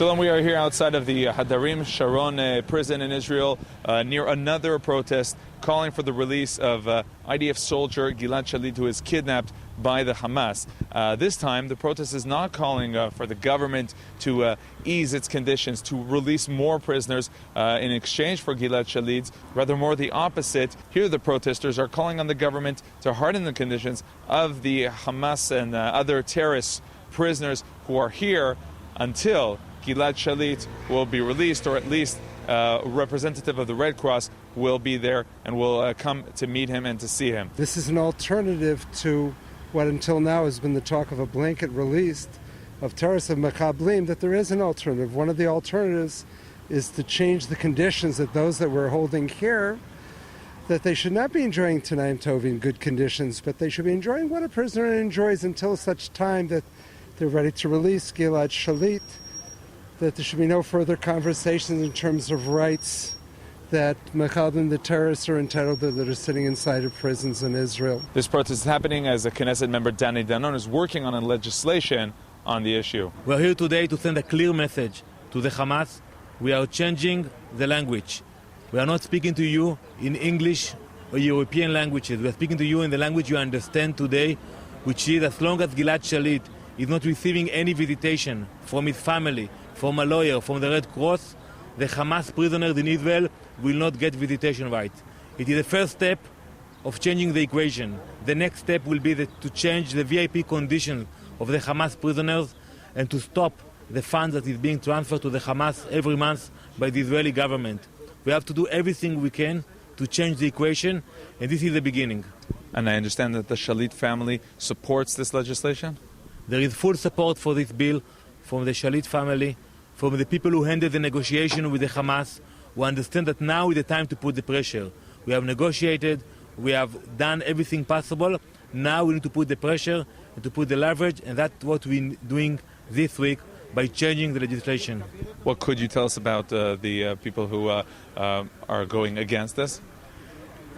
Shalom, we are here outside of the Hadarim Sharon prison in Israel near another protest calling for the release of IDF soldier Gilad Shalit, who is kidnapped by the Hamas. This time, the protest is not calling for the government to ease its conditions, to release more prisoners in exchange for Gilad Shalit, rather more the opposite. Here the protesters are calling on the government to harden the conditions of the Hamas and other terrorist prisoners who are here until Gilad Shalit will be released, or at least a representative of the Red Cross will be there and will come to meet him and to see him. This is an alternative to what until now has been the talk of a blanket release of terrorists of Makablim, that there is an alternative. One of the alternatives is to change the conditions that those that we're holding here, that they should not be enjoying Tanaim Tov in good conditions, but they should be enjoying what a prisoner enjoys until such time that they're ready to release Gilad Shalit, that there should be no further conversations in terms of rights that Makablim, the terrorists, are entitled to that are sitting inside of prisons in Israel. This protest is happening as a Knesset member, Danny Danon, is working on a legislation on the issue. We're here today to send a clear message to the Hamas. We are changing the language. We are not speaking to you in English or European languages. We are speaking to you in the language you understand today, which is as long as Gilad Shalit is not receiving any visitation from his family, from a lawyer, from the Red Cross, the Hamas prisoners in Israel will not get visitation rights. It is the first step of changing the equation. The next step will be to change the VIP conditions of the Hamas prisoners and to stop the funds that is being transferred to the Hamas every month by the Israeli government. We have to do everything we can to change the equation, and this is the beginning. And I understand that the Shalit family supports this legislation? There is full support for this bill from the Shalit family, from the people who handled the negotiation with the Hamas, who understand that now is the time to put the pressure. We have negotiated, we have done everything possible. Now we need to put the pressure and to put the leverage, and that's what we're doing this week by changing the legislation. What could you tell us about the people who are going against this?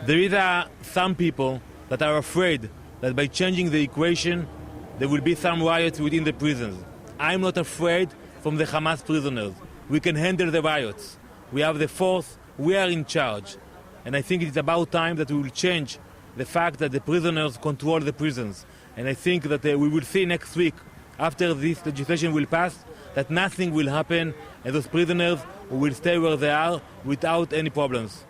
There is some people that are afraid that by changing the equation, there will be some riots within the prisons. I'm not afraid from the Hamas prisoners. We can handle the riots. We have the force. We are in charge. And I think it's about time that we will change the fact that the prisoners control the prisons. And I think that we will see next week, after this legislation will pass, that nothing will happen and those prisoners will stay where they are without any problems.